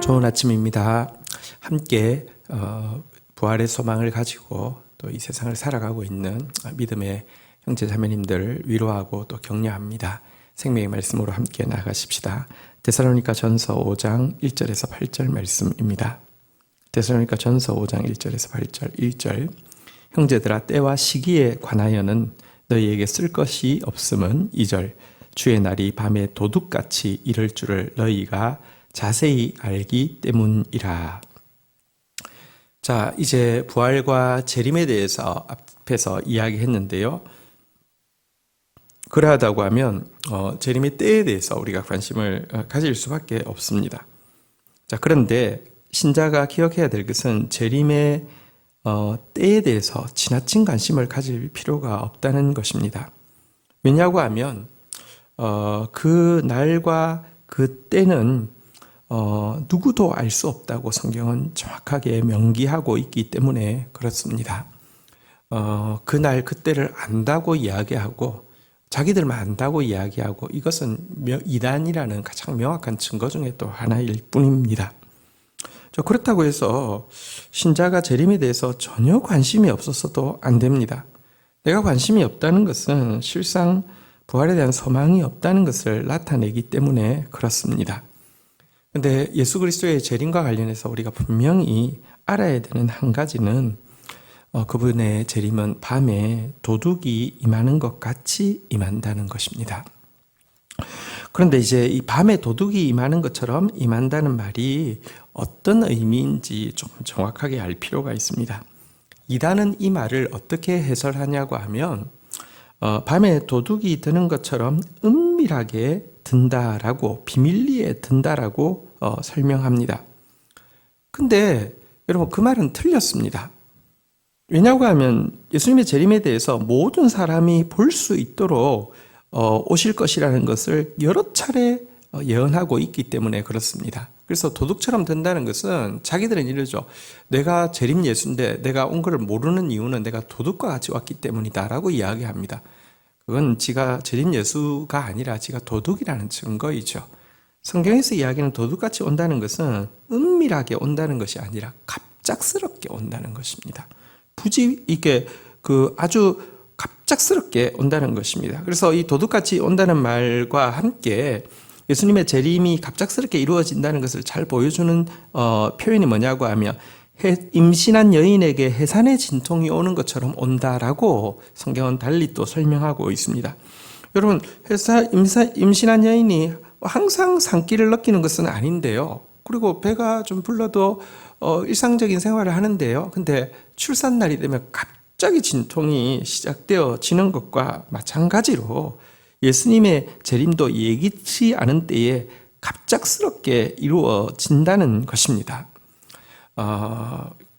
좋은 아침입니다. 함께 부활의 소망을 가지고 또 이 세상을 살아가고 있는 믿음의 형제 자매님들 위로하고 또 격려합니다. 생명의 말씀으로 함께 나아가십시다. 데살로니가 전서 5장 1절에서 8절 말씀입니다. 데살로니가 전서 5장 1절에서 8절 1절 형제들아 때와 시기에 관하여는 너희에게 쓸 것이 없음은 2절 주의 날이 밤에 도둑같이 이를 줄을 너희가 자세히 알기 때문이라. 자, 이제 부활과 재림에 대해서 앞에서 이야기했는데요. 그러하다고 하면 재림의 때에 대해서 우리가 관심을 가질 수밖에 없습니다. 자, 그런데 신자가 기억해야 될 것은 재림의 때에 대해서 지나친 관심을 가질 필요가 없다는 것입니다. 왜냐고 하면 그 날과 그 때는 누구도 알 수 없다고 성경은 정확하게 명기하고 있기 때문에 그렇습니다. 그날 그때를 안다고 이야기하고 자기들만 안다고 이야기하고 이것은 이단이라는 가장 명확한 증거 중에 또 하나일 뿐입니다. 그렇다고 해서 신자가 재림에 대해서 전혀 관심이 없어서도 안 됩니다. 내가 관심이 없다는 것은 실상 부활에 대한 소망이 없다는 것을 나타내기 때문에 그렇습니다. 그런데 예수 그리스도의 재림과 관련해서 우리가 분명히 알아야 되는 한 가지는 그분의 재림은 밤에 도둑이 임하는 것 같이 임한다는 것입니다. 그런데 이제 이 밤에 도둑이 임하는 것처럼 임한다는 말이 어떤 의미인지 좀 정확하게 알 필요가 있습니다. 이단은 이 말을 어떻게 해설하냐고 하면 밤에 도둑이 드는 것처럼 은밀하게 든다라고 비밀리에 든다라고 설명합니다. 근데 여러분 그 말은 틀렸습니다. 왜냐고 하면 예수님의 재림에 대해서 모든 사람이 볼 수 있도록 오실 것이라는 것을 여러 차례 예언하고 있기 때문에 그렇습니다. 그래서 도둑처럼 든다는 것은 자기들은 이러죠. 내가 재림 예수인데 내가 온 것을 모르는 이유는 내가 도둑과 같이 왔기 때문이다 라고 이야기합니다. 그건 지가 재림 예수가 아니라 지가 도둑이라는 증거이죠. 성경에서 이야기하는 도둑같이 온다는 것은 은밀하게 온다는 것이 아니라 갑작스럽게 온다는 것입니다. 이게 아주 갑작스럽게 온다는 것입니다. 그래서 이 도둑같이 온다는 말과 함께 예수님의 재림이 갑작스럽게 이루어진다는 것을 잘 보여주는 표현이 뭐냐고 하면 임신한 여인에게 해산의 진통이 오는 것처럼 온다라고 성경은 달리 또 설명하고 있습니다. 여러분, 임신한 여인이 항상 산기를 느끼는 것은 아닌데요. 그리고 배가 좀 불러도 일상적인 생활을 하는데요. 근데 출산날이 되면 갑자기 진통이 시작되어지는 것과 마찬가지로 예수님의 재림도 예기치 않은 때에 갑작스럽게 이루어진다는 것입니다.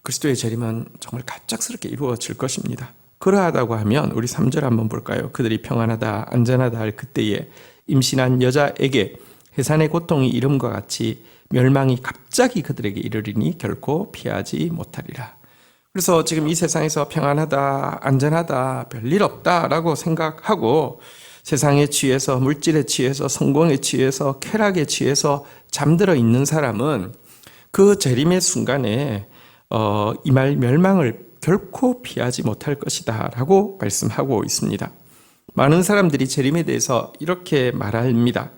그리스도의 재림은 정말 갑작스럽게 이루어질 것입니다. 그러하다고 하면 우리 3절 한번 볼까요? 그들이 평안하다 안전하다 할 그때에 임신한 여자에게 해산의 고통이 이름과 같이 멸망이 갑자기 그들에게 이르리니 결코 피하지 못하리라. 그래서 지금 이 세상에서 평안하다 안전하다 별일 없다라고 생각하고 세상에 취해서 물질에 취해서 성공에 취해서 쾌락에 취해서 잠들어 있는 사람은 그 재림의 순간에 임할 멸망을 결코 피하지 못할 것이다 라고 말씀하고 있습니다. 많은 사람들이 재림에 대해서 이렇게 말합니다.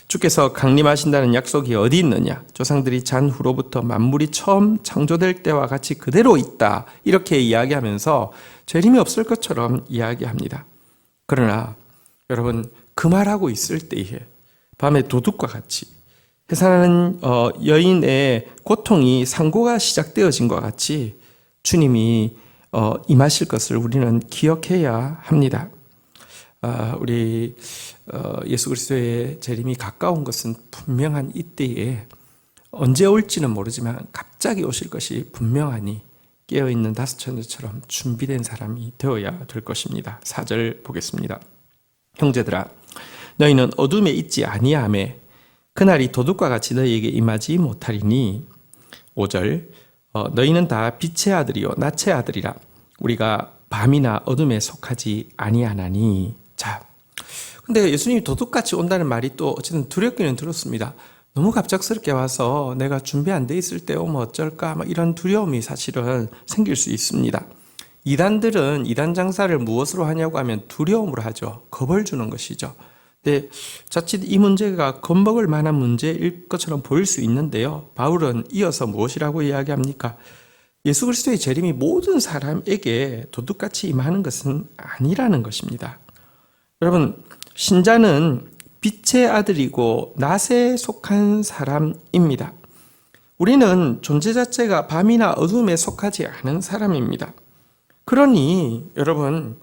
주께서 강림하신다는 약속이 어디 있느냐? 조상들이 잔 후로부터 만물이 처음 창조될 때와 같이 그대로 있다. 이렇게 이야기하면서 재림이 없을 것처럼 이야기합니다. 그러나 여러분 그 말하고 있을 때에 밤에 도둑과 같이 해산하는 여인의 고통이 상고가 시작되어진 것 같이 주님이 임하실 것을 우리는 기억해야 합니다. 우리 예수 그리스도의 재림이 가까운 것은 분명한 이때에 언제 올지는 모르지만 갑자기 오실 것이 분명하니 깨어있는 다섯 천사처럼 준비된 사람이 되어야 될 것입니다. 4절 보겠습니다. 형제들아 너희는 어둠에 있지 아니하매 그날이 도둑과 같이 너희에게 임하지 못하리니 5절 너희는 다 빛의 아들이요 낫의 아들이라 우리가 밤이나 어둠에 속하지 아니하나니. 자, 근데 예수님이 도둑같이 온다는 말이 또 어쨌든 두렵기는 들었습니다. 너무 갑작스럽게 와서 내가 준비 안 돼 있을 때 오면 어쩔까? 막 이런 두려움이 사실은 생길 수 있습니다. 이단들은 이단 장사를 무엇으로 하냐고 하면 두려움으로 하죠. 겁을 주는 것이죠. 근데 자칫 이 문제가 겁먹을 만한 문제일 것처럼 보일 수 있는데요. 바울은 이어서 무엇이라고 이야기합니까? 예수 그리스도의 재림이 모든 사람에게 도둑같이 임하는 것은 아니라는 것입니다. 여러분, 신자는 빛의 아들이고 낮에 속한 사람입니다. 우리는 존재 자체가 밤이나 어둠에 속하지 않은 사람입니다. 그러니 여러분,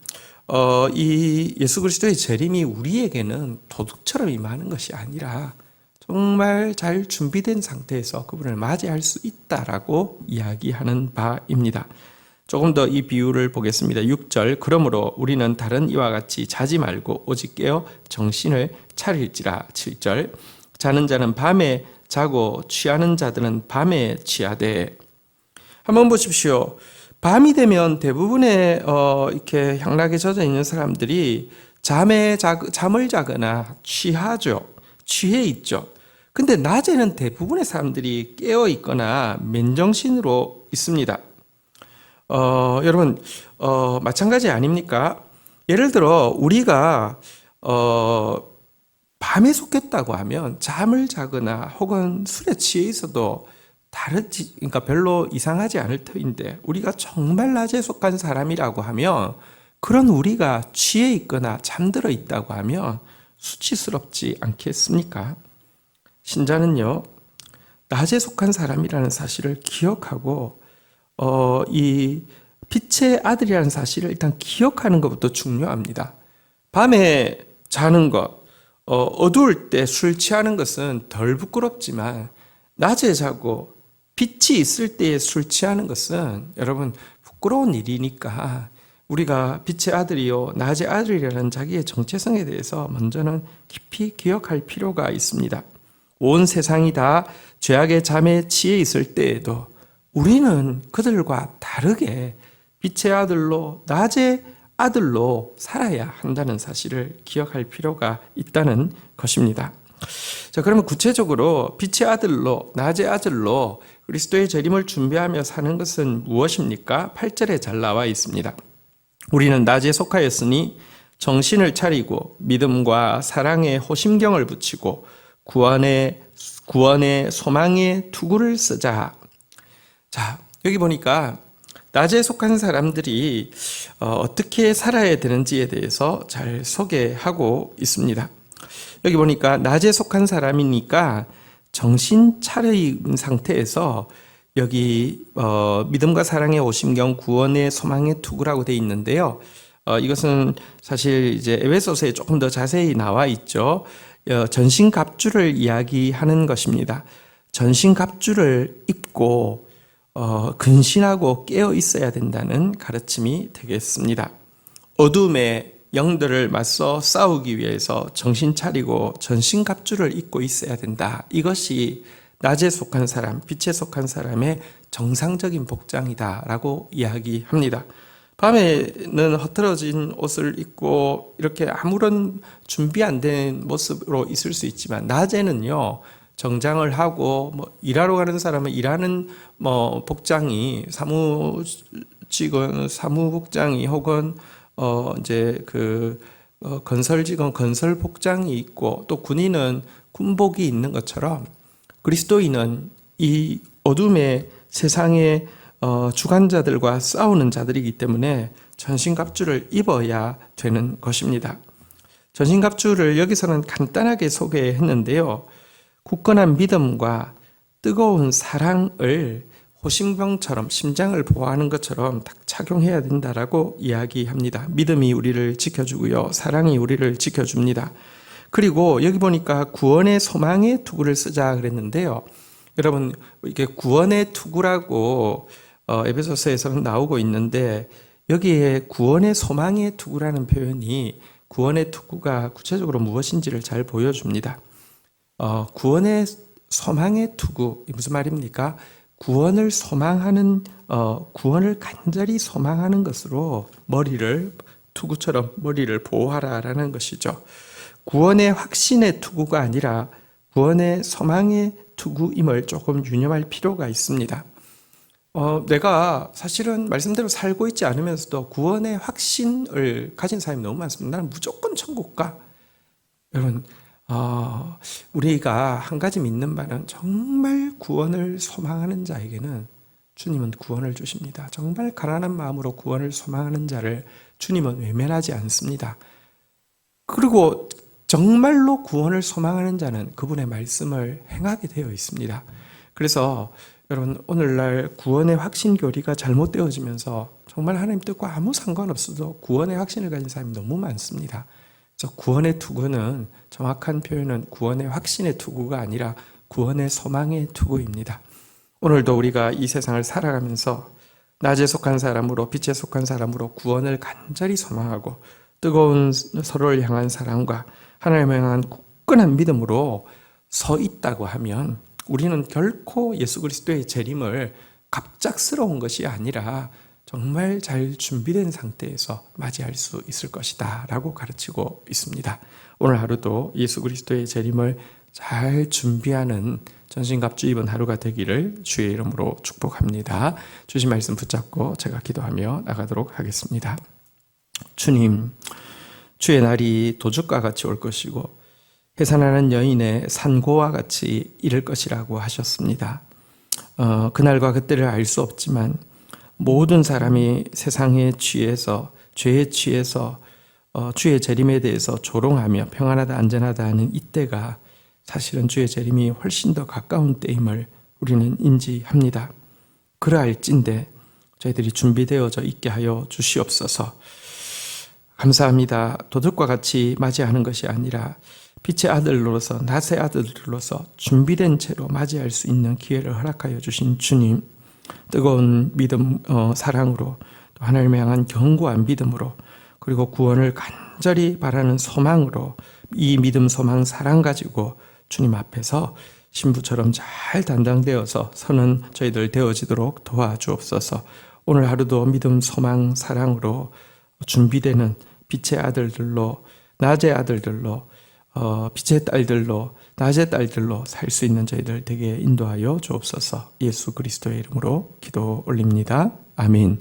이 예수 그리스도의 재림이 우리에게는 도둑처럼 임하는 것이 아니라 정말 잘 준비된 상태에서 그분을 맞이할 수 있다라고 이야기하는 바입니다. 조금 더 이 비유를 보겠습니다. 6절, 그러므로 우리는 다른 이와 같이 자지 말고 오직 깨어 정신을 차릴지라. 7절, 자는 자는 밤에 자고 취하는 자들은 밤에 취하되. 한번 보십시오. 밤이 되면 대부분의 이렇게 향락에 젖어 있는 사람들이 잠을 자거나 취하죠. 취해 있죠. 근데 낮에는 대부분의 사람들이 깨어 있거나 맨정신으로 있습니다. 여러분, 마찬가지 아닙니까? 예를 들어 우리가 밤에 속했다고 하면 잠을 자거나 혹은 술에 취해 있어도 그러니까 별로 이상하지 않을 터인데, 우리가 정말 낮에 속한 사람이라고 하면, 그런 우리가 취해 있거나 잠들어 있다고 하면 수치스럽지 않겠습니까? 신자는요, 낮에 속한 사람이라는 사실을 기억하고 이 빛의 아들이라는 사실을 일단 기억하는 것부터 중요합니다. 밤에 자는 것, 어두울 때 술 취하는 것은 덜 부끄럽지만, 낮에 자고 빛이 있을 때에 술 취하는 것은 여러분 부끄러운 일이니까 우리가 빛의 아들이요 낮의 아들이라는 자기의 정체성에 대해서 먼저는 깊이 기억할 필요가 있습니다. 온 세상이 다 죄악의 잠에 취해 있을 때에도 우리는 그들과 다르게 빛의 아들로, 낮의 아들로 살아야 한다는 사실을 기억할 필요가 있다는 것입니다. 자, 그러면 구체적으로 빛의 아들로, 낮의 아들로 그리스도의 재림을 준비하며 사는 것은 무엇입니까? 8절에 잘 나와 있습니다. 우리는 낮에 속하였으니 정신을 차리고 믿음과 사랑에 호심경을 붙이고 구원의 소망의 투구를 쓰자. 자, 여기 보니까 낮에 속한 사람들이 어떻게 살아야 되는지에 대해서 잘 소개하고 있습니다. 여기 보니까 낮에 속한 사람이니까 정신 차린 상태에서 여기 믿음과 사랑의 오심경 구원의 소망의 투구라고 되어 있는데요. 이것은 사실 이제 에베소서에 조금 더 자세히 나와 있죠. 전신갑주를 이야기하는 것입니다. 전신갑주를 입고 근신하고 깨어 있어야 된다는 가르침이 되겠습니다. 어둠의 영들을 맞서 싸우기 위해서 정신 차리고 전신갑주를 입고 있어야 된다. 이것이 낮에 속한 사람, 빛에 속한 사람의 정상적인 복장이다라고 이야기합니다. 밤에는 허틀어진 옷을 입고 이렇게 아무런 준비 안 된 모습으로 있을 수 있지만, 낮에는요 정장을 하고 일하러 가는 사람은 일하는 복장이 사무직원 사무복장이 혹은 이제 건설 직원 건설 복장이 있고, 또 군인은 군복이 있는 것처럼 그리스도인은 이 어둠의 세상의 주관자들과 싸우는 자들이기 때문에 전신갑주를 입어야 되는 것입니다. 전신갑주를 여기서는 간단하게 소개했는데요. 굳건한 믿음과 뜨거운 사랑을 호심병처럼 심장을 보호하는 것처럼 딱 착용해야 된다라고 이야기합니다. 믿음이 우리를 지켜주고요. 사랑이 우리를 지켜줍니다. 그리고 여기 보니까 구원의 소망의 투구를 쓰자 그랬는데요. 여러분, 이게 구원의 투구라고 에베소서에서는 나오고 있는데, 여기에 구원의 소망의 투구라는 표현이 구원의 투구가 구체적으로 무엇인지를 잘 보여줍니다. 구원의 소망의 투구, 무슨 말입니까? 구원을 소망하는, 구원을 간절히 소망하는 것으로 투구처럼 머리를 보호하라라는 것이죠. 구원의 확신의 투구가 아니라 구원의 소망의 투구임을 조금 유념할 필요가 있습니다. 내가 사실은 말씀대로 살고 있지 않으면서도 구원의 확신을 가진 사람이 너무 많습니다. 나는 무조건 천국 가. 여러분, 우리가 한 가지 믿는 바는 정말 구원을 소망하는 자에게는 주님은 구원을 주십니다. 정말 가난한 마음으로 구원을 소망하는 자를 주님은 외면하지 않습니다. 그리고 정말로 구원을 소망하는 자는 그분의 말씀을 행하게 되어 있습니다. 그래서 여러분, 오늘날 구원의 확신 교리가 잘못되어지면서 정말 하나님 뜻과 아무 상관없어도 구원의 확신을 가진 사람이 너무 많습니다. 그래서 구원의 투구는 정확한 표현은 구원의 확신의 투구가 아니라 구원의 소망의 투구입니다. 오늘도 우리가 이 세상을 살아가면서 낮에 속한 사람으로 빛에 속한 사람으로 구원을 간절히 소망하고 뜨거운 서로를 향한 사랑과 하나님을 향한 굳건한 믿음으로 서 있다고 하면 우리는 결코 예수 그리스도의 재림을 갑작스러운 것이 아니라 정말 잘 준비된 상태에서 맞이할 수 있을 것이다 라고 가르치고 있습니다. 오늘 하루도 예수 그리스도의 재림을 잘 준비하는 전신갑주 입은 하루가 되기를 주의 이름으로 축복합니다. 주신 말씀 붙잡고 제가 기도하며 나가도록 하겠습니다. 주님, 주의 날이 도둑과 같이 올 것이고 해산하는 여인의 산고와 같이 이를 것이라고 하셨습니다. 그날과 그때를 알 수 없지만 모든 사람이 세상에 취해서 죄에 취해서 주의 재림에 대해서 조롱하며 평안하다 안전하다 하는 이때가 사실은 주의 재림이 훨씬 더 가까운 때임을 우리는 인지합니다. 그러할진대 저희들이 준비되어져 있게 하여 주시옵소서. 감사합니다. 도둑과 같이 맞이하는 것이 아니라 빛의 아들로서 낮의 아들로서 준비된 채로 맞이할 수 있는 기회를 허락하여 주신 주님, 뜨거운 믿음, 사랑으로 또 하나님을 향한 견고한 믿음으로 그리고 구원을 간절히 바라는 소망으로 이 믿음, 소망, 사랑 가지고 주님 앞에서 신부처럼 잘 단장되어서 서는 저희들 되어지도록 도와주옵소서. 오늘 하루도 믿음, 소망, 사랑으로 준비되는 빛의 아들들로, 낮의 아들들로, 빛의 딸들로, 낮의 딸들로 살 수 있는 저희들 되게 인도하여 주옵소서. 예수 그리스도의 이름으로 기도 올립니다. 아멘.